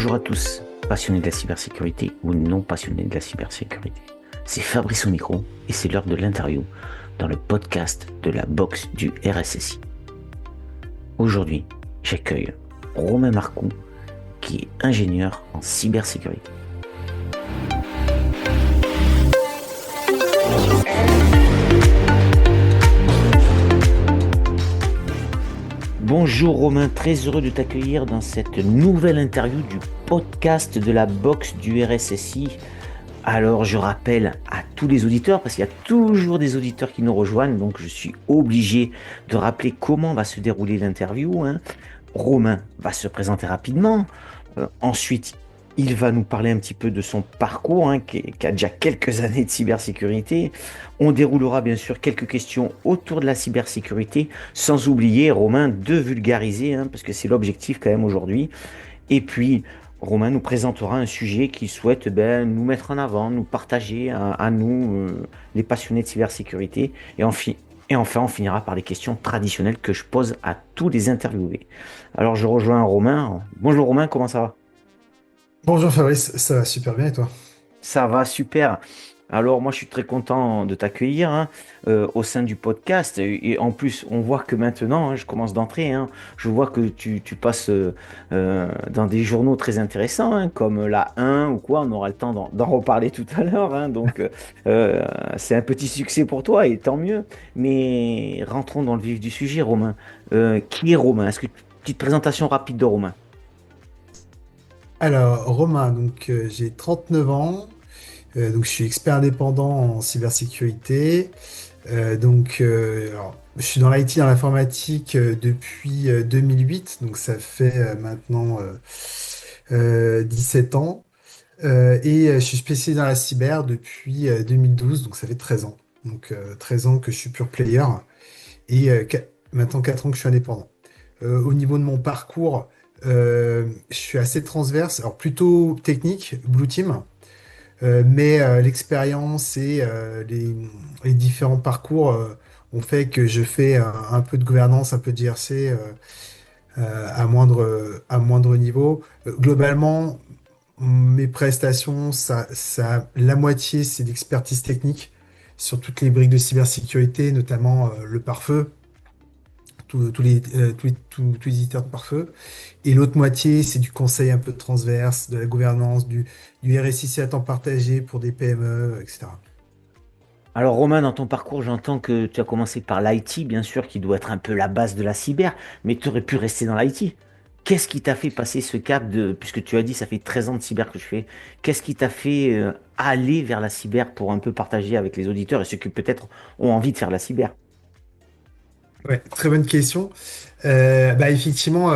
Bonjour à tous, passionnés de la cybersécurité ou non passionnés de la cybersécurité. C'est Fabrice au micro et c'est l'heure de l'interview dans le podcast de la box du RSSI. Aujourd'hui, j'accueille Romain Marcoux qui est ingénieur en cybersécurité. Bonjour Romain, très heureux de t'accueillir dans cette nouvelle interview du podcast de la box du RSSI. Alors je rappelle à tous les auditeurs, parce qu'il y a toujours des auditeurs qui nous rejoignent, donc je suis obligé de rappeler comment va se dérouler l'interview. Romain va se présenter rapidement, ensuite il va nous parler un petit peu de son parcours, qui a déjà quelques années de cybersécurité. On déroulera bien sûr quelques questions autour de la cybersécurité, sans oublier, Romain, de vulgariser, parce que c'est l'objectif quand même aujourd'hui. Et puis, Romain nous présentera un sujet qu'il souhaite nous mettre en avant, nous partager à nous, les passionnés de cybersécurité. Et enfin, on finira par les questions traditionnelles que je pose à tous les interviewés. Alors, je rejoins Romain. Bonjour Romain, comment ça va? Bonjour Fabrice, ça va super bien et toi? Ça va, super. Alors, moi, je suis très content de t'accueillir au sein du podcast. Et en plus, on voit que maintenant, je commence d'entrer, je vois que tu passes dans des journaux très intéressants, comme la 1 ou quoi. On aura le temps d'en reparler tout à l'heure. Donc, c'est un petit succès pour toi et tant mieux. Mais rentrons dans le vif du sujet, Romain. Qui est Romain? Petite présentation rapide de Romain? Alors Romain, j'ai 39 ans, donc je suis expert indépendant en cybersécurité. Je suis dans l'IT, dans l'informatique depuis 2008, donc ça fait maintenant 17 ans. Je suis spécialisé dans la cyber depuis 2012, donc ça fait 13 ans. 13 ans que je suis pure player et maintenant 4 ans que je suis indépendant. Au niveau de mon parcours, je suis assez transverse, alors plutôt technique, Blue Team, mais l'expérience et les différents parcours ont fait que je fais un peu de gouvernance, un peu de GRC à moindre niveau. Globalement, mes prestations, la moitié, c'est d'expertise technique sur toutes les briques de cybersécurité, notamment le pare-feu tous les éditeurs de pare-feu. Et l'autre moitié, c'est du conseil un peu transverse, de la gouvernance, du RSIC à temps partagé pour des PME, etc. Alors Romain, dans ton parcours, j'entends que tu as commencé par l'IT, bien sûr, qui doit être un peu la base de la cyber, mais tu aurais pu rester dans l'IT. Qu'est-ce qui t'a fait passer ce cap puisque tu as dit, ça fait 13 ans de cyber que je fais, qu'est-ce qui t'a fait aller vers la cyber pour un peu partager avec les auditeurs et ceux qui peut-être ont envie de faire la cyber? Ouais, très bonne question. Effectivement,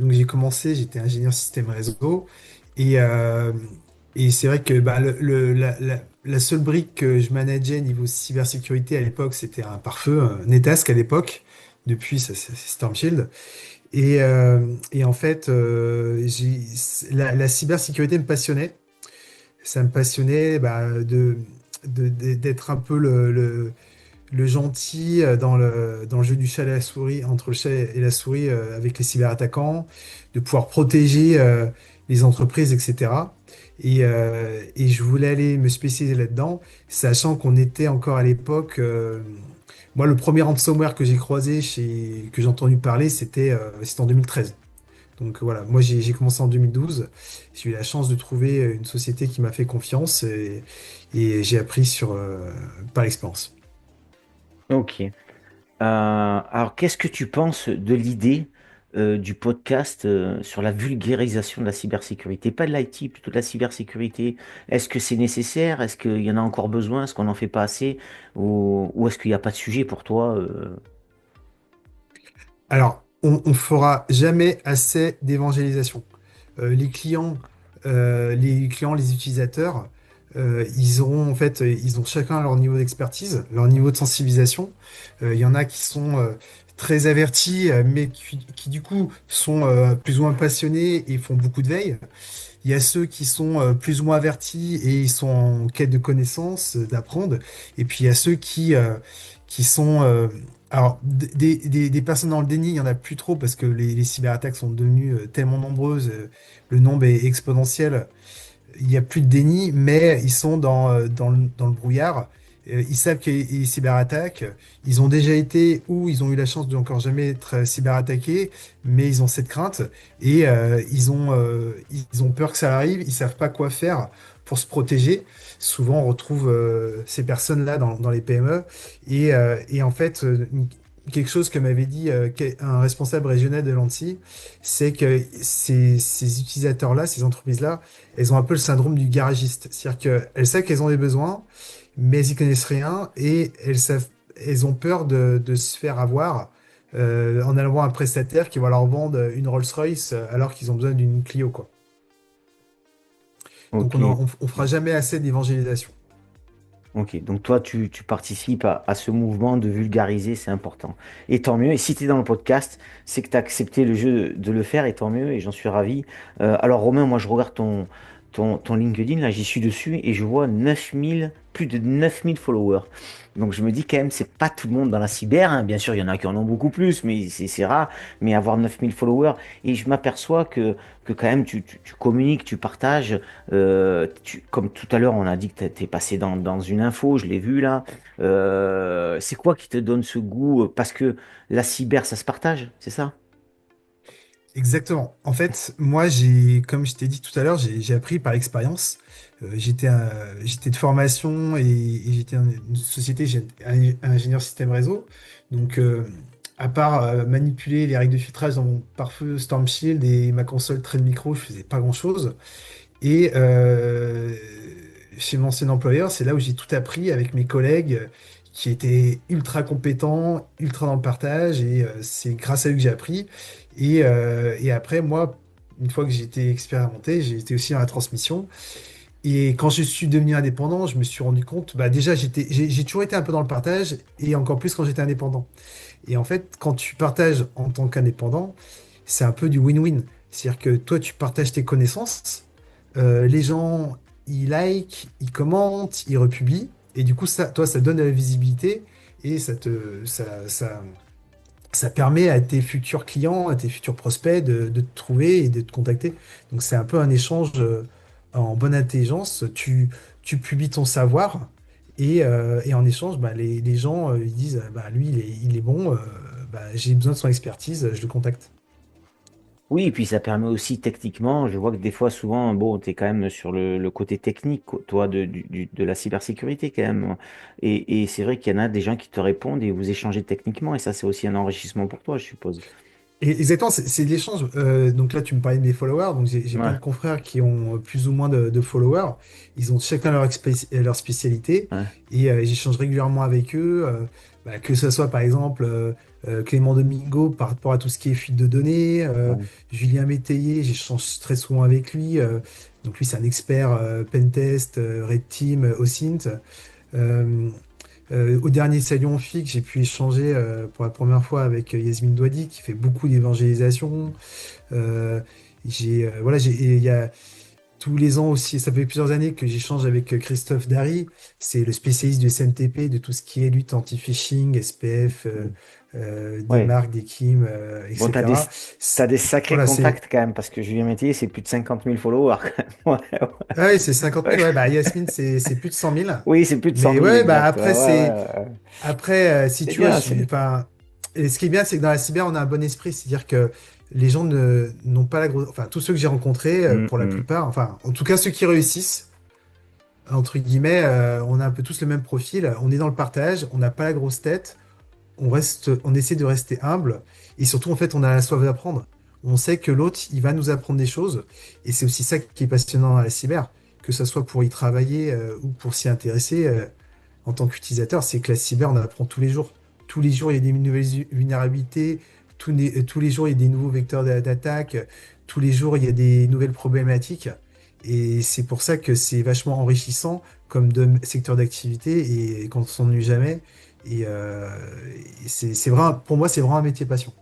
j'ai commencé, j'étais ingénieur système réseau et, euh, et c'est vrai que la seule brique que je manageais niveau cybersécurité à l'époque, c'était un pare-feu, un Netask à l'époque. Depuis, ça, c'est Storm Shield. Et en fait, la cybersécurité me passionnait. Ça me passionnait d'être un peu le gentil dans le jeu du chat et la souris, entre le chat et la souris avec les cyberattaquants, de pouvoir protéger les entreprises, etc. Et je voulais aller me spécialiser là-dedans, sachant qu'on était encore à l'époque. Moi, le premier ransomware que j'ai croisé, que j'ai entendu parler, c'était en 2013. Donc voilà, moi j'ai commencé en 2012. J'ai eu la chance de trouver une société qui m'a fait confiance et j'ai appris par l'expérience. Ok. Alors, qu'est-ce que tu penses de l'idée du podcast sur la vulgarisation de la cybersécurité? Pas de l'IT, plutôt de la cybersécurité. Est-ce que c'est nécessaire? Est-ce qu'il y en a encore besoin? Est-ce qu'on n'en fait pas assez? Ou est-ce qu'il n'y a pas de sujet pour toi? Alors, on fera jamais assez d'évangélisation. Les clients, les utilisateurs, ils ont chacun leur niveau d'expertise, leur niveau de sensibilisation. Il y en a qui sont très avertis, mais qui, du coup sont plus ou moins passionnés et font beaucoup de veille. Il y a ceux qui sont plus ou moins avertis et ils sont en quête de connaissances, d'apprendre. Et puis il y a ceux qui sont Alors, des personnes dans le déni, il n'y en a plus trop parce que les cyberattaques sont devenues tellement nombreuses, le nombre est exponentiel. Il n'y a plus de déni, mais ils sont dans le brouillard. Ils savent qu'il y a des cyberattaques. Ils ont déjà été ou ils ont eu la chance de encore jamais être cyberattaqués, mais ils ont cette crainte et ils ont peur que ça arrive. Ils savent pas quoi faire pour se protéger. Souvent, on retrouve ces personnes-là dans les PME et en fait, quelque chose que m'avait dit un responsable régional de l'ANSSI, c'est que ces utilisateurs-là, ces entreprises-là, elles ont un peu le syndrome du garagiste. C'est-à-dire qu'elles savent qu'elles ont des besoins, mais elles y connaissent rien et elles ont peur de se faire avoir en allant voir un prestataire qui va leur vendre une Rolls-Royce alors qu'ils ont besoin d'une Clio, quoi. Donc Ok. on fera jamais assez d'évangélisation. Ok, donc toi, tu participes à ce mouvement de vulgariser, c'est important. Et tant mieux, et si tu es dans le podcast, c'est que tu as accepté le jeu de le faire, et tant mieux, et j'en suis ravi. Alors Romain, moi je regarde ton LinkedIn, là j'y suis dessus, et je vois 9000, plus de 9000 followers. Donc je me dis quand même, c'est pas tout le monde dans la cyber, hein. Bien sûr, il y en a qui en ont beaucoup plus, mais c'est rare, mais avoir 9000 followers, et je m'aperçois que quand même tu communiques, tu partages. Comme tout à l'heure, on a dit que tu es passé dans une info, je l'ai vu là. C'est quoi qui te donne ce goût? Parce que la cyber, ça se partage, c'est ça? Exactement. En fait, moi, comme je t'ai dit tout à l'heure, j'ai appris par expérience. J'étais de formation et j'étais dans une société, j'ai ingénieur système réseau. Donc, à part manipuler les règles de filtrage dans mon pare-feu Storm Shield et ma console Trade Micro, je faisais pas grand-chose. Et chez mon ancien employeur, c'est là où j'ai tout appris avec mes collègues qui étaient ultra compétents, ultra dans le partage, et c'est grâce à eux que j'ai appris. Et après, moi, une fois que j'ai été expérimenté, j'ai été aussi dans la transmission. Et quand je suis devenu indépendant, je me suis rendu compte, bah déjà, j'ai toujours été un peu dans le partage, et encore plus quand j'étais indépendant. Et en fait, quand tu partages en tant qu'indépendant, c'est un peu du win-win. C'est-à-dire que toi, tu partages tes connaissances, les gens, ils like, ils commentent, ils republient, et du coup, toi, ça donne de la visibilité, et ça permet à tes futurs clients, à tes futurs prospects de te trouver et de te contacter. Donc, c'est un peu un échange en bonne intelligence. Tu publies ton savoir, et en échange, bah, les gens, ils disent, bah, lui, il est bon, bah, j'ai besoin de son expertise, je le contacte. Oui, et puis ça permet aussi techniquement, je vois que des fois, souvent, bon, tu es quand même sur le côté technique, toi, de la cybersécurité quand même. Et c'est vrai qu'il y en a des gens qui te répondent et vous échangez techniquement, et ça, c'est aussi un enrichissement pour toi, je suppose. Et exactement, c'est de l'échange. Donc là, tu me parlais de mes followers. Donc j'ai plein de Ouais, confrères qui ont plus ou moins de followers. Ils ont chacun leur spécialité ouais, et j'échange régulièrement avec eux. Bah, que ce soit par exemple Clément Domingo par rapport à tout ce qui est fuite de données, ouais. Julien Métayer, j'échange très souvent avec lui. Donc lui, c'est un expert Pentest, Red Team, OSINT. Euh, Au dernier Salion FIC, j'ai pu échanger pour la première fois avec Yasmine Douadi, qui fait beaucoup d'évangélisation. Euh, voilà, il y a tous les ans aussi, ça fait plusieurs années que j'échange avec Christophe Dary, c'est le spécialiste du SMTP, de tout ce qui est lutte anti-phishing, SPF, des Ouais. marques, des KIM, Bon, etc. t'as des sacrés Voilà, contacts quand même, parce que Julien Métier, c'est plus de 50 000 followers quand même. Ouais, ah ouais, c'est 50 ouais. 000, ouais, bah, Yasmine, c'est plus de 100 000. Oui, c'est plus de 100 Mais 000, ouais, bah, exact. Ouais, après, ouais. si C'est tu vois, bien, c'est. enfin, et ce qui est bien, c'est que dans la cyber, on a un bon esprit, c'est-à-dire que les gens n'ont pas la grosse, enfin, tous ceux que j'ai rencontrés, Hum, pour la hum. plupart, enfin, en tout cas, ceux qui réussissent, entre guillemets, on a un peu tous le même profil, on est dans le partage, on n'a pas la grosse tête, on essaie de rester humble, et surtout, en fait, on a la soif d'apprendre. On sait que l'autre, il va nous apprendre des choses, et c'est aussi ça qui est passionnant dans la cyber, que ce soit pour y travailler, ou pour s'y intéresser, en tant qu'utilisateur, c'est que la cyber, on en apprend tous les jours. Tous les jours, il y a des nouvelles vulnérabilités, tous les jours, il y a des nouveaux vecteurs d'attaque, tous les jours, il y a des nouvelles problématiques, et c'est pour ça que c'est vachement enrichissant comme secteur d'activité, et qu'on ne s'ennuie jamais. Et c'est vrai, pour moi, c'est vraiment un métier passion.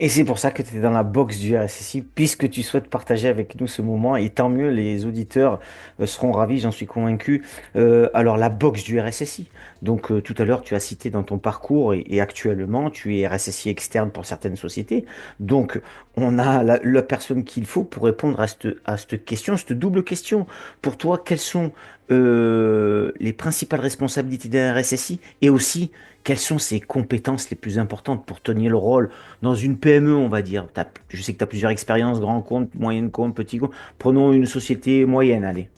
Et c'est pour ça que tu es dans la box du RSSI, puisque tu souhaites partager avec nous ce moment. Et tant mieux, les auditeurs seront ravis, j'en suis convaincu. Alors, la box du RSSI. Donc, tout à l'heure, tu as cité dans ton parcours, et actuellement, tu es RSSI externe pour certaines sociétés. Donc, on a la personne qu'il faut pour répondre à cette question, cette double question. Pour toi, quelles sont les principales responsabilités d'un RSSI et aussi quelles sont ses compétences les plus importantes pour tenir le rôle dans une PME, on va dire? Je sais que tu as plusieurs expériences, grand compte, moyenne compte, petit compte. Prenons une société moyenne, allez.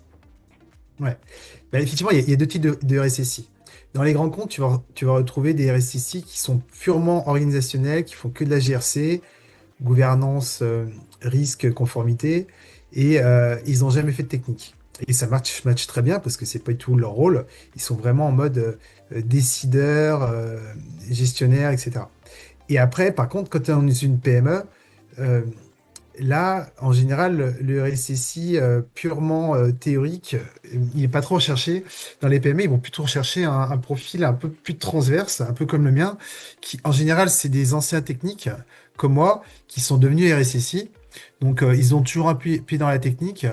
Ouais. Bah, effectivement, il y a deux types de RSSI. Dans les grands comptes, tu vas retrouver des RSSI qui sont purement organisationnels, qui font que de la GRC, gouvernance, risque, conformité, et ils n'ont jamais fait de technique. Et ça match très bien parce que c'est pas du tout leur rôle. Ils sont vraiment en mode décideur, gestionnaire, etc. Et après, par contre, quand tu es dans une PME, euh, là, en général, le RSSI purement théorique, il n'est pas trop recherché. Dans les PME, ils vont plutôt rechercher un profil un peu plus transverse, un peu comme le mien, qui, en général, c'est des anciens techniques comme moi qui sont devenus RSSI. Donc, ils ont toujours un pied dans la technique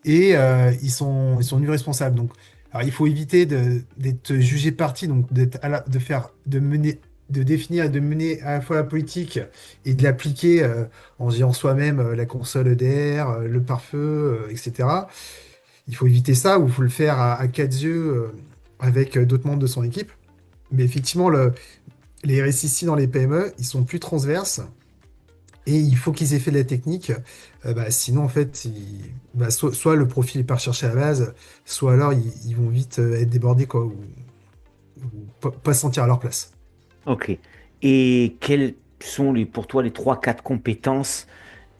et ils sont devenus responsables. Donc, alors, il faut éviter d'être jugé parti, donc de mener, de définir et de mener à la fois la politique et de l'appliquer en gérant soi-même la console EDR, le pare-feu, etc. Il faut éviter ça ou il faut le faire à quatre yeux avec d'autres membres de son équipe. Mais effectivement, les RSSI dans les PME, ils sont plus transverses et il faut qu'ils aient fait de la technique. Sinon, en fait, soit le profil n'est pas recherché à la base, soit alors ils vont vite être débordés quoi, ou pas se sentir à leur place. Ok. Et quelles sont pour toi les trois, quatre compétences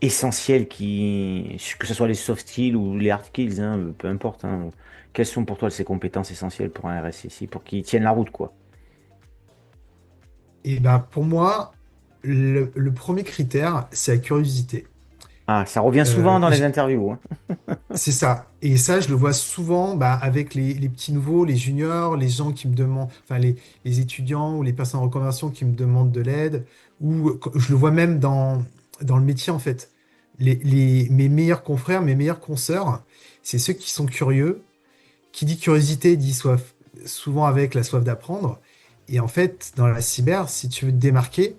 essentielles que ce soit les soft skills ou les hard skills, hein, peu importe, hein, quelles sont pour toi ces compétences essentielles pour un RSSI, pour qu'il tienne la route, quoi? Et ben, pour moi, le premier critère, c'est la curiosité. Ah, ça revient souvent Euh, dans les j- interviews, hein. c'est ça. Et ça, je le vois souvent avec les petits nouveaux, les juniors, les gens qui me demandent, enfin les étudiants ou les personnes en reconversion qui me demandent de l'aide, ou je le vois même dans le métier en fait. Mes meilleurs confrères, mes meilleurs consoeurs, c'est ceux qui sont curieux. Qui dit curiosité dit soif, souvent avec la soif d'apprendre. Et en fait, dans la cyber, si tu veux te démarquer,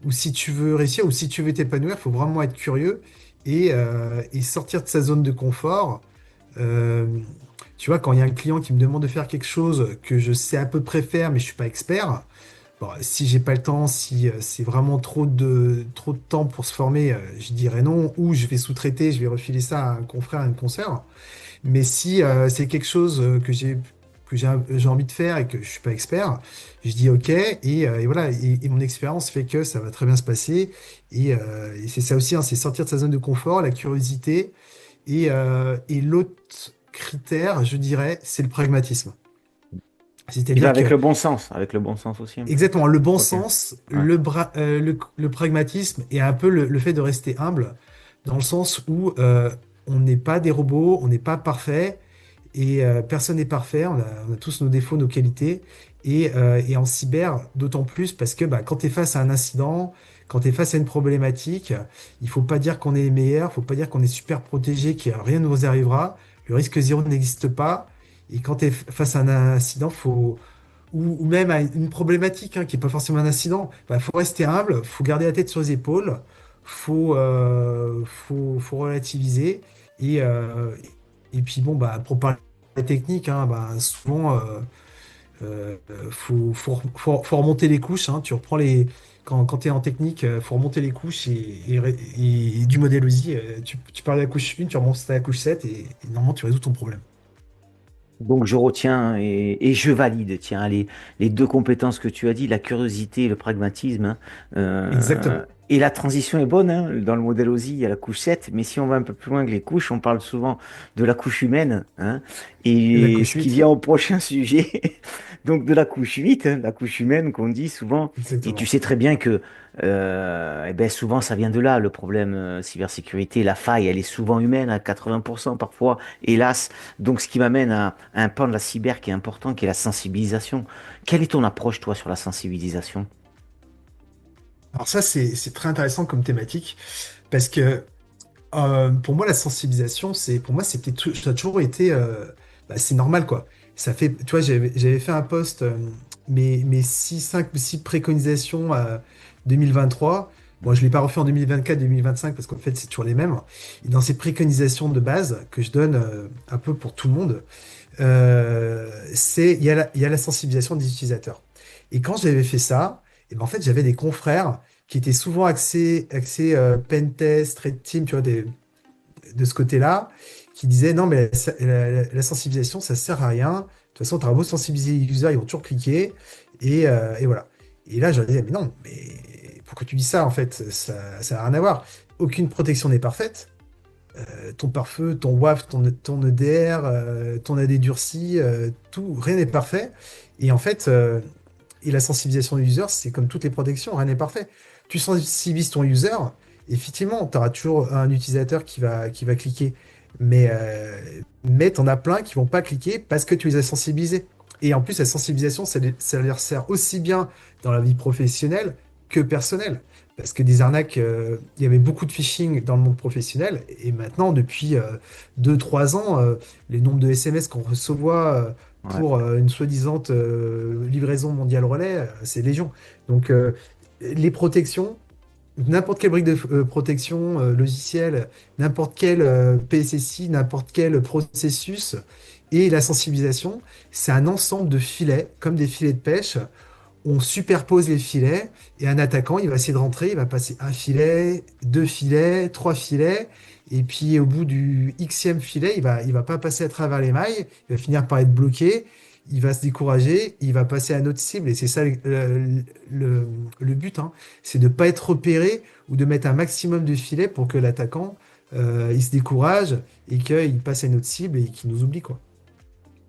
ou si tu veux réussir, ou si tu veux t'épanouir, il faut vraiment être curieux et sortir de sa zone de confort. Euh, Tu vois, quand il y a un client qui me demande de faire quelque chose que je sais à peu près faire, mais je suis pas expert, bon, si j'ai pas le temps, si c'est vraiment trop de temps pour se former, je dirais non, ou je vais sous-traiter, je vais refiler ça à un confrère, à une consoeur. Mais si c'est quelque chose que j'ai envie de faire et que je suis pas expert, je dis OK et voilà. Et mon expérience fait que ça va très bien se passer. Et c'est ça aussi, hein, c'est sortir de sa zone de confort, la curiosité. Et l'autre critère, je dirais, c'est le pragmatisme. Il va C'est-à-dire avec que le bon sens, avec le bon sens aussi un peu. exactement le bon Ok. sens, Ouais. le pragmatisme et un peu le fait de rester humble, dans le sens où on n'est pas des robots, on n'est pas parfait. Et personne n'est parfait, on a tous nos défauts, nos qualités. Et en cyber, d'autant plus parce que quand tu es face à un incident, quand tu es face à une problématique, il faut pas dire qu'on est les meilleurs, il faut pas dire qu'on est super protégé, que rien ne nous arrivera. Le risque zéro n'existe pas. Et quand tu es face à un incident, ou même à une problématique qui n'est pas forcément un incident, faut rester humble, faut garder la tête sur les épaules, faut relativiser. Et puis bon, pour parler technique, souvent, faut remonter les couches. Tu reprends quand tu es en technique, faut remonter les couches et du modèle OSI. Tu pars de la couche 1, tu remontes à la couche 7 et normalement tu résous ton problème. Donc je retiens et je valide, tiens, les deux compétences que tu as dit, la curiosité et le pragmatisme, hein. Exactement. Et la transition est bonne, hein. Dans le modèle OSI, il y a la couche 7, mais si on va un peu plus loin que les couches, on parle souvent de la couche humaine, hein. La Et couche ce qui 8, vient au prochain sujet, donc de la couche 8, hein, la couche humaine qu'on dit souvent. Et tu exactement. sais très bien que eh ben souvent ça vient de là, le problème cybersécurité, la faille, elle est souvent humaine à 80% parfois, hélas. Donc, ce qui m'amène à un pan de la cyber qui est important, qui est la sensibilisation. Quelle est ton approche, toi, sur la sensibilisation? Alors ça, c'est très intéressant comme thématique parce que pour moi, la sensibilisation, pour moi, ça a toujours été, c'est normal, quoi. Ça fait, tu vois, j'avais fait un post, mes 5 ou 6 préconisations à 2023. Bon, je ne l'ai pas refait en 2024, 2025 parce qu'en fait, c'est toujours les mêmes. Et dans ces préconisations de base que je donne un peu pour tout le monde, il y a la sensibilisation des utilisateurs. Et quand j'avais fait ça, et ben en fait, j'avais des confrères qui étaient souvent axés pentest, red team, tu vois, de ce côté-là, qui disaient non, mais la sensibilisation, ça sert à rien. De toute façon, tu auras beau sensibiliser les users, ils vont toujours cliquer. Et voilà. Et là, je leur disais, mais non, mais pourquoi tu dis ça, en fait? Ça n'a rien à voir. Aucune protection n'est parfaite. Ton pare-feu, ton WAF, ton EDR, ton AD durci, tout, rien n'est parfait. Et en fait, et la sensibilisation du user, c'est comme toutes les protections, rien n'est parfait. Tu sensibilises ton user, effectivement, tu auras toujours un utilisateur qui va cliquer. Mais tu en as plein qui vont pas cliquer parce que tu les as sensibilisés. Et en plus, la sensibilisation, ça leur sert aussi bien dans la vie professionnelle que personnelle. Parce que des arnaques, il y avait beaucoup de phishing dans le monde professionnel. Et maintenant, depuis 2-3 ans, les nombres de SMS qu'on reçoit Ouais. pour une soi-disant livraison mondiale relais, c'est légion. Donc, les protections, n'importe quelle brique de protection logicielle, n'importe quel PSSI, n'importe quel processus et la sensibilisation, c'est un ensemble de filets, comme des filets de pêche. On superpose les filets et un attaquant, il va essayer de rentrer, il va passer un filet, deux filets, trois filets. Et puis au bout du Xème filet, il va pas passer à travers les mailles, il va finir par être bloqué, il va se décourager, il va passer à notre cible. Et c'est ça le but, hein. C'est de ne pas être repéré ou de mettre un maximum de filets pour que l'attaquant il se décourage et qu'il passe à notre cible et qu'il nous oublie, quoi.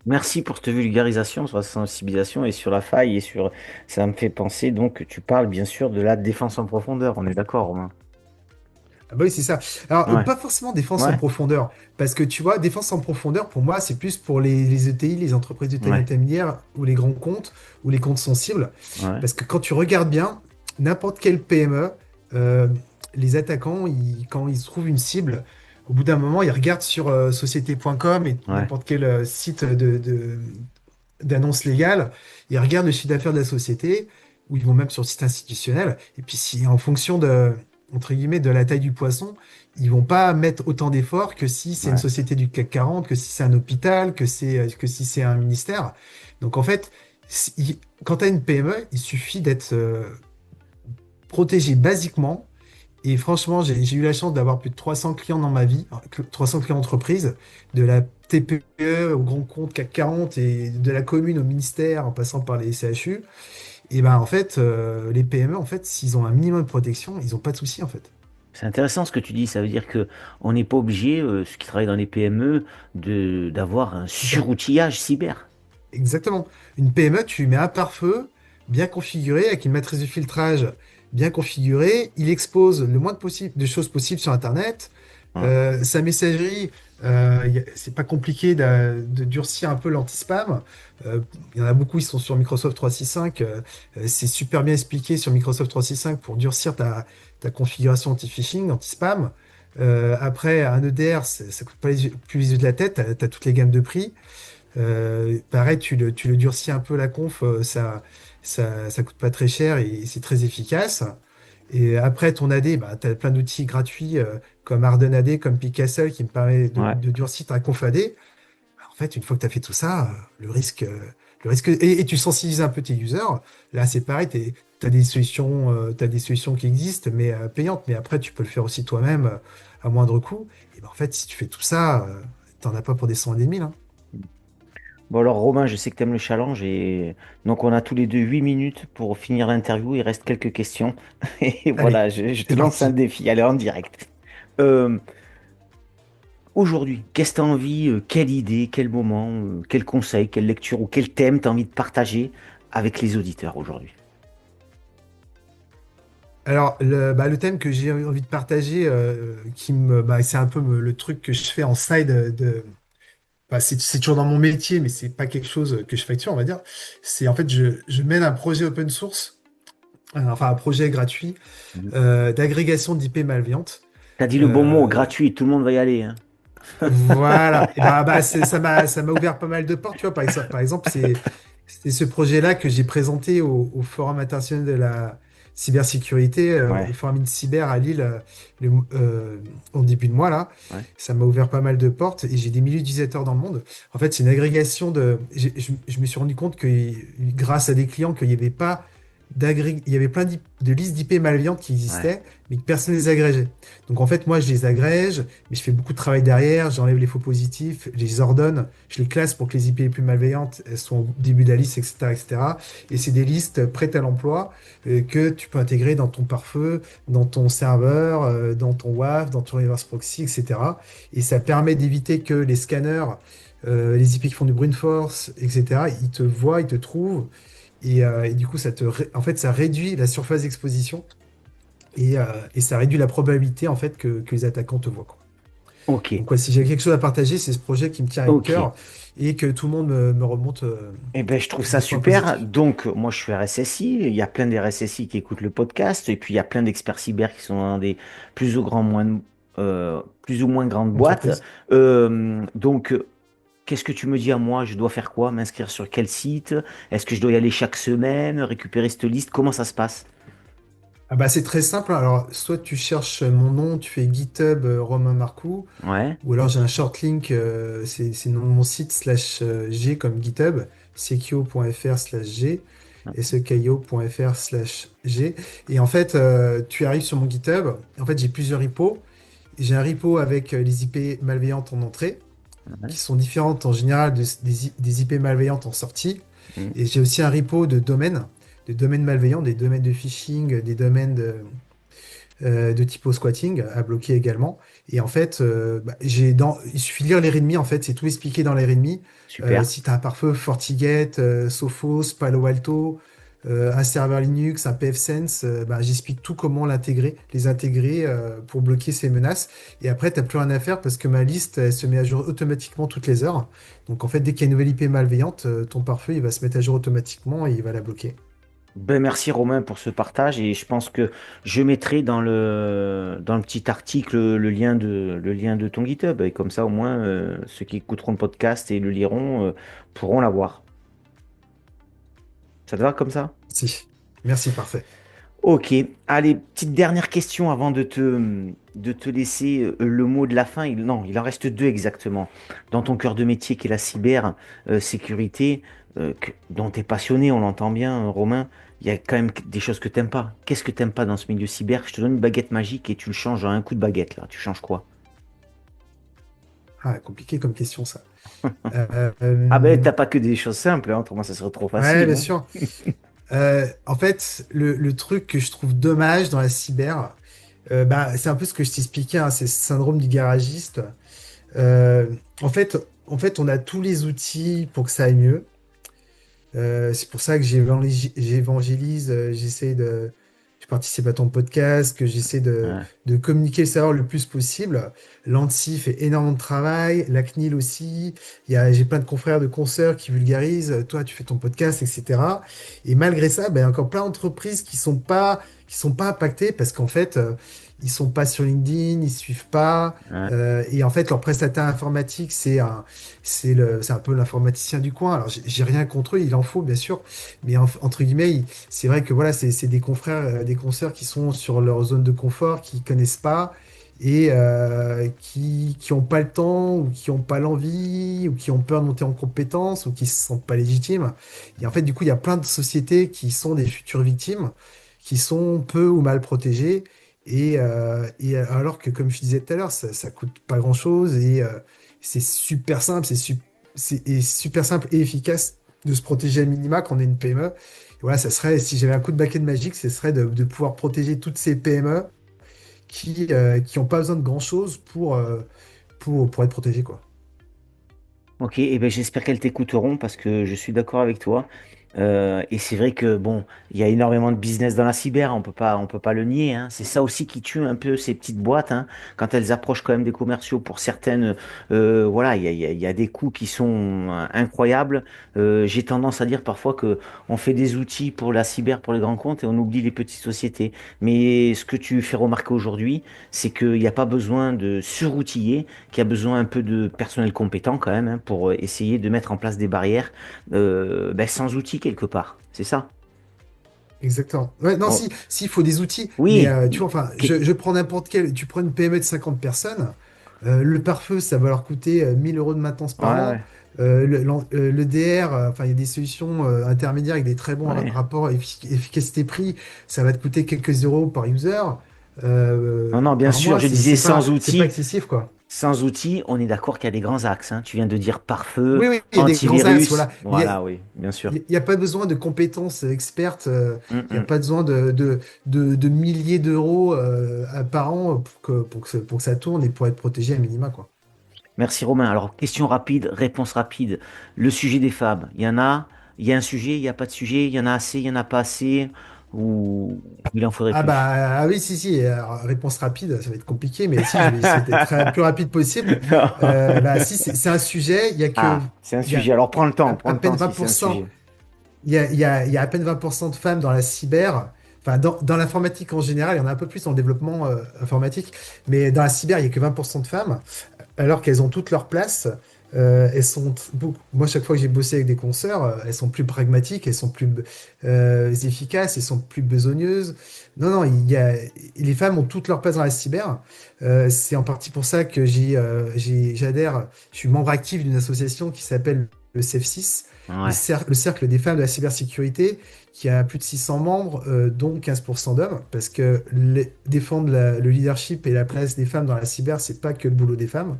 Merci pour cette vulgarisation sur la sensibilisation et sur la faille et sur. Ça me fait penser donc, tu parles bien sûr de la défense en profondeur. On est d'accord, Romain? Ah bah oui, c'est ça. Alors, Ouais, pas forcément défense en ouais, profondeur, parce que tu vois, défense en profondeur, pour moi, c'est plus pour les ETI, les entreprises de taille ouais, intermédiaire, ou les grands comptes, ou les comptes sensibles. ouais, Parce que quand tu regardes bien, n'importe quelle PME, euh, les attaquants, quand ils trouvent une cible, au bout d'un moment, ils regardent sur société.com et ouais. n'importe quel site d'annonce légale, ils regardent le chiffre d'affaires de la société, ou ils vont même sur le site institutionnel, et puis si en fonction entre guillemets, de la taille du poisson, ils vont pas mettre autant d'efforts que si c'est une Ouais. société du CAC 40, que si c'est un hôpital, que si c'est un ministère. Donc en fait, quand tu as une PME, il suffit d'être protégé basiquement. Et franchement, j'ai eu la chance d'avoir plus de 300 clients dans ma vie, 300 clients entreprises, de la TPE au grand compte CAC 40 et de la commune au ministère en passant par les CHU. Et ben en fait, les PME, en fait, s'ils ont un minimum de protection, ils n'ont pas de souci en fait. C'est intéressant ce que tu dis. Ça veut dire que on n'est pas obligé, ceux qui travaillent dans les PME, d'avoir un C'est ça. suroutillage cyber. Exactement. Une PME, tu mets un pare-feu bien configuré, avec une matrice de filtrage bien configurée. Il expose le moins de choses possibles sur Internet. Ouais, Sa messagerie, c'est pas compliqué de durcir un peu l'anti-spam. Il y en a beaucoup, ils sont sur Microsoft 365. C'est super bien expliqué sur Microsoft 365 pour durcir ta configuration anti-phishing, anti-spam. Après, un EDR, ça coûte pas plus les yeux de la tête. Tu as toutes les gammes de prix. Pareil, tu le durcis un peu la conf, ça coûte pas très cher et c'est très efficace. Et après, ton AD, bah, tu as plein d'outils gratuits comme Harden AD, comme Picastle qui me permet ouais. de durcir ta conf AD. Bah, en fait, une fois que tu as fait tout ça, et tu sensibilises un peu tes users. Là, c'est pareil, tu as des solutions qui existent, mais payantes. Mais après, tu peux le faire aussi toi-même à moindre coût. Et ben, en fait, si tu fais tout ça, t'en as pas pour des cents et des mille, hein. Bon alors Romain, je sais que tu aimes le challenge et donc on a tous les deux 8 minutes pour finir l'interview. Il reste quelques questions. Et Allez, voilà, je te c'est lance un parti. défi. Allez, en direct. Euh, Aujourd'hui, qu'est-ce que tu as envie, quelle idée, quel moment, quel conseil, quelle lecture ou quel thème tu as envie de partager avec les auditeurs aujourd'hui? Alors, le thème que j'ai envie de partager, c'est un peu le truc que je fais en side c'est toujours dans mon métier, mais c'est pas quelque chose que je facture, on va dire. C'est en fait, je mène un projet open source enfin un projet gratuit Mhm. d'agrégation d'IP malveillantes. T'as dit le bon mot, Euh, gratuit, tout le monde va y aller, hein. voilà. Et ça m'a ouvert pas mal de portes. Tu vois, par exemple, c'est ce projet-là que j'ai présenté au Forum international de la cybersécurité, au Ouais, Forum Cyber à Lille, le- euh, au début de mois là. ouais, Ça m'a ouvert pas mal de portes et j'ai des milliers d'utilisateurs dans le monde. En fait, c'est une agrégation de. Je me suis rendu compte que grâce à des clients qu'il n'y avait pas il y avait plein de listes d'IP malveillantes qui ouais. existaient, mais que personne ne les agrégeait. Donc en fait, moi, je les agrège, mais je fais beaucoup de travail derrière, j'enlève les faux positifs, je les ordonne, je les classe pour que les IP les plus malveillantes, elles sont au début de la liste, etc., etc. Et cetera. Et c'est des listes prêtes à l'emploi que tu peux intégrer dans ton pare-feu, dans ton serveur, dans ton WAF, dans ton reverse proxy, etc. Et ça permet d'éviter que les scanners, les IP qui font du brute force, etc., ils te voient, ils te trouvent. Et du coup, en fait, ça réduit la surface d'exposition et ça réduit la probabilité en fait que les attaquants te voient, quoi. Ok, Donc ouais, si j'ai quelque chose à partager, c'est ce projet qui me tient à ok. cœur et que tout le monde me remonte Eh ben, je trouve ça des points super. positifs. Donc, moi, je suis RSSI. Il y a plein d'RSSI qui écoutent le podcast. Et puis, il y a plein d'experts cyber qui sont dans des plus ou moins grandes boîtes. Entreprise. Donc, qu'est-ce que tu me dis à moi? Je dois faire quoi? M'inscrire sur quel site? Est-ce que je dois y aller chaque semaine? Récupérer cette liste? Comment ça se passe? Ah bah c'est très simple. Alors, soit tu cherches mon nom, tu fais GitHub Romain Marcoux, Ouais. ou alors j'ai un short link, c'est mon site slash G comme GitHub, sekio.fr/G, sekio.fr/G. Et en fait, tu arrives sur mon GitHub. En fait, j'ai plusieurs repos. J'ai un repo avec les IP malveillantes en entrée, Ouais. qui sont différentes en général des IP malveillantes en sortie. Mm. Et j'ai aussi un repo de domaines malveillants, des domaines de phishing, des domaines de typo squatting à bloquer également. Et en fait, il suffit de lire les README, en fait, c'est tout expliqué dans les README. Super. Si tu as un pare-feu FortiGate, Sophos, Palo Alto, un serveur Linux, un pfSense, j'explique tout comment les intégrer pour bloquer ces menaces. Et après, tu n'as plus rien à faire parce que ma liste, elle se met à jour automatiquement toutes les heures. Donc en fait, dès qu'il y a une nouvelle IP malveillante, ton pare-feu, il va se mettre à jour automatiquement et il va la bloquer. Ben, merci Romain pour ce partage et je pense que je mettrai dans le petit article le lien de ton GitHub et comme ça au moins ceux qui écouteront le podcast et le liront pourront l'avoir. Ça te va comme ça? Si. Merci, parfait. Ok, allez, petite dernière question avant de te laisser le mot de la fin. Non, il en reste deux exactement. Dans ton cœur de métier qui est la cyber sécurité, dont tu es passionné, on l'entend bien, Romain, il y a quand même des choses que t'aimes pas. Qu'est-ce que t'aimes pas dans ce milieu cyber? Je te donne une baguette magique et tu le changes en un coup de baguette, là. Tu changes quoi? Ah, compliqué comme question, ça. Ah ben, Euh, t'as pas que des choses simples, hein, autrement ça serait trop ouais, facile, bien hein. sûr. En fait, le truc que je trouve dommage dans la cyber, c'est un peu ce que je t'expliquais, hein, c'est ce syndrome du garagiste. Euh, en fait, on a tous les outils pour que ça aille mieux. C'est pour ça que j'évangélise, je participe à ton podcast, que j'essaie Ouais. de communiquer le savoir le plus possible. L'ANSSI fait énormément de travail, la CNIL aussi. J'ai plein de confrères, de consoeurs qui vulgarisent. Toi, tu fais ton podcast, etc. Et malgré ça, il y a encore plein d'entreprises qui sont pas impactées parce qu'en fait, ils sont pas sur LinkedIn, ils suivent pas. Ouais. Et en fait, leur prestataire informatique, c'est un peu l'informaticien du coin. Alors, j'ai rien contre eux, il en faut, bien sûr. Mais entre guillemets, c'est vrai que voilà, c'est des confrères, des consoeurs qui sont sur leur zone de confort, qui connaissent pas et qui ont pas le temps ou qui ont pas l'envie ou qui ont peur de monter en compétence ou qui se sentent pas légitimes. Et en fait, du coup, il y a plein de sociétés qui sont des futures victimes, qui sont peu ou mal protégées. Et alors que, comme je disais tout à l'heure, ça coûte pas grand-chose et c'est super simple, et super simple et efficace de se protéger à minima quand on est une PME. Et voilà, ça serait, si j'avais un coup de baguette magique, ce serait de pouvoir protéger toutes ces PME qui n'ont pas besoin de grand-chose pour être protégées, quoi. Ok, et ben j'espère qu'elles t'écouteront parce que je suis d'accord avec toi. Et c'est vrai que bon, il y a énormément de business dans la cyber, on peut pas le nier, hein. C'est ça aussi qui tue un peu ces petites boîtes, hein, quand elles approchent quand même des commerciaux pour certaines. Voilà, il y a des coûts qui sont incroyables. J'ai tendance à dire parfois que on fait des outils pour la cyber, pour les grands comptes, et on oublie les petites sociétés. Mais ce que tu fais remarquer aujourd'hui, c'est qu'il n'y a pas besoin de suroutiller, qu'il y a besoin un peu de personnel compétent quand même, hein, pour essayer de mettre en place des barrières sans outils quelque part. C'est ça. Exactement. Ouais, non, Oh, il faut des outils, mais oui. tu vois, enfin, Qu'est- je prends n'importe quel, tu prends une PME de 50 personnes, le pare-feu, ça va leur coûter 1000 euros de maintenance Ouais, par an. ouais, Le DR, enfin, il y a des solutions intermédiaires avec des très bons ouais. rapports efficacité-prix, ça va te coûter quelques euros par user, Non, non, bien par sûr, mois, je disais c'est pas excessif, quoi. sans outils, on est d'accord qu'il y a des grands axes, hein. Tu viens de dire pare-feu, Oui, oui, il y a des grands axes, antivirus. voilà. Mais Voilà, oui, bien sûr. il y a pas besoin de compétences expertes, Hum, il n'y a hum. pas besoin de milliers d'euros par an pour que ça tourne et pour être protégé à minima, quoi. Merci Romain. Alors, question rapide, réponse rapide. Le sujet des femmes, il y a un sujet, il n'y a pas de sujet, il y en a assez, il n'y en a pas assez, ou il en faudrait Ah plus? bah oui, si. Alors, réponse rapide, ça va être compliqué, mais si, je vais essayer d'être plus rapide possible. Bah si, c'est un sujet, Ah, c'est un il y a sujet. Alors, prends à le temps peine si c'est un 20%. sujet. Il y a à peine 20% de femmes dans la cyber. Enfin, dans l'informatique en général, il y en a un peu plus dans le développement informatique, mais dans la cyber, il n'y a que 20% de femmes, alors qu'elles ont toutes leur place. Moi, chaque fois que j'ai bossé avec des consoeurs, elles sont plus pragmatiques, elles sont plus efficaces, elles sont plus besogneuses. Non, non, les femmes ont toutes leur place dans la cyber. C'est en partie pour ça que j'adhère, je suis membre actif d'une association qui s'appelle le CEF6, Ouais. le cercle des femmes de la cybersécurité, qui a plus de 600 membres, dont 15% d'hommes, parce que défendre le leadership et la place des femmes dans la cyber, c'est pas que le boulot des femmes.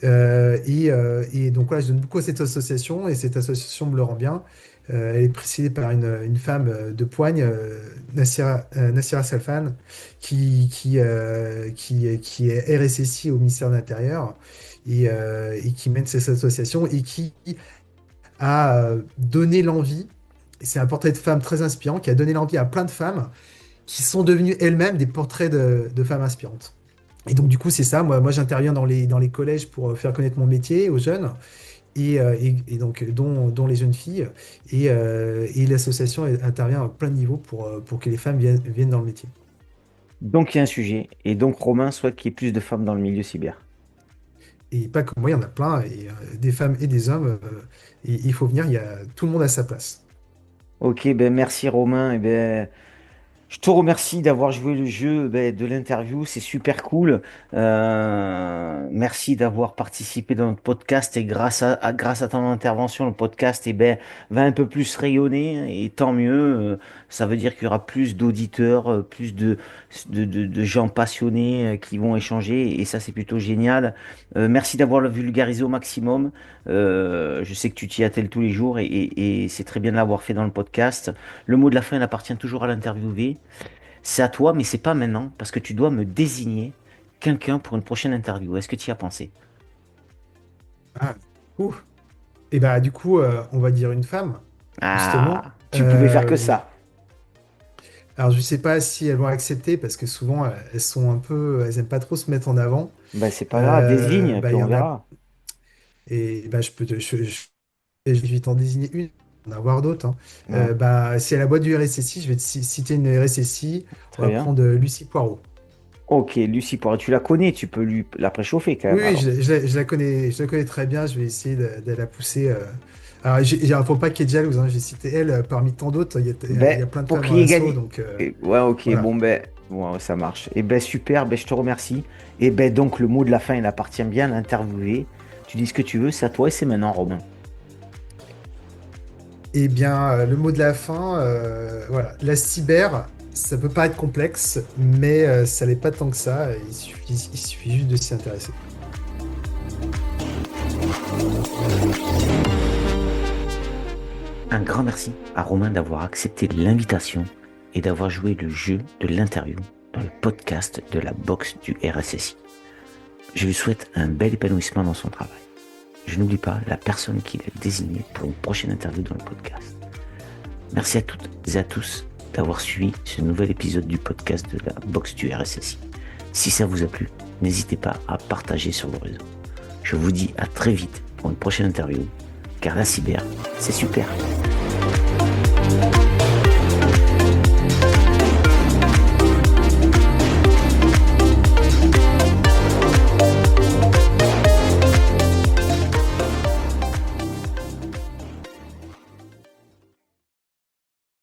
Et donc voilà, je donne beaucoup à cette association, et cette association me le rend bien. Elle est présidée par une femme de poigne, Nassira Salfan, qui est RSSI au ministère de l'Intérieur, et qui mène cette association et qui a donné l'envie. C'est un portrait de femme très inspirant qui a donné l'envie à plein de femmes qui sont devenues elles-mêmes des portraits de femmes inspirantes. Et donc, du coup, c'est ça. Moi j'interviens dans les collèges pour faire connaître mon métier aux jeunes, et donc, dont les jeunes filles. Et l'association intervient à plein de niveaux pour que les femmes viennent dans le métier. Donc, il y a un sujet. Et donc, Romain souhaite qu'il y ait plus de femmes dans le milieu cyber. Et pas que moi, il y en a plein, et des femmes et des hommes. Et il faut venir, tout le monde a sa place. Ok, ben merci Romain. Je te remercie d'avoir joué le jeu de l'interview, c'est super cool. Merci d'avoir participé dans notre podcast et grâce à ton intervention, le podcast va un peu plus rayonner et tant mieux. Ça veut dire qu'il y aura plus d'auditeurs, plus de gens passionnés qui vont échanger et ça c'est plutôt génial. Merci d'avoir le vulgarisé au maximum. Je sais que tu t'y attelles tous les jours et c'est très bien de l'avoir fait dans le podcast. Le mot de la fin, il appartient toujours à l'interviewé. C'est à toi, mais c'est pas maintenant, parce que tu dois me désigner quelqu'un pour une prochaine interview. Est-ce que tu y as pensé? Ah, ouf. Et bah, du coup, on va dire une femme, justement. Ah, tu pouvais faire que ça. Alors, je sais pas si elles vont accepter, parce que souvent, elles aiment pas trop se mettre en avant. Ben, c'est pas grave, désigne, Bah, puis il y on en a, verra. et bah, je vais t'en désigner une, en avoir d'autres, hein. Ouais, Bah, si à la boîte du RSSI, je vais citer une RSSI, on très va bien. prendre Lucie Poirot. Ok, Lucie Poirot, tu la connais, tu peux lui la préchauffer quand Oui, même, oui, alors. je la connais très bien, je vais essayer de la pousser. Alors, faut pas qu'elle ait jalouse, hein, j'ai cité elle parmi tant d'autres, il y a plein de Pour femmes dans qu'il y ait l'assaut, gagné. donc Ouais, ok, voilà. bon, ça marche. Super, je te remercie. Donc, le mot de la fin, il appartient bien à l'interviewé. Tu dis ce que tu veux, c'est à toi et c'est maintenant, Romain. Eh bien, le mot de la fin, voilà. La cyber, ça peut pas être complexe, mais ça l'est pas tant que ça. Il suffit juste de s'y intéresser. Un grand merci à Romain d'avoir accepté l'invitation et d'avoir joué le jeu de l'interview dans le podcast de la boxe du RSSI. Je lui souhaite un bel épanouissement dans son travail. Je n'oublie pas la personne qu'il a désignée pour une prochaine interview dans le podcast. Merci à toutes et à tous d'avoir suivi ce nouvel épisode du podcast de la box du RSSI. Si ça vous a plu, n'hésitez pas à partager sur vos réseaux. Je vous dis à très vite pour une prochaine interview, car la cyber, c'est super.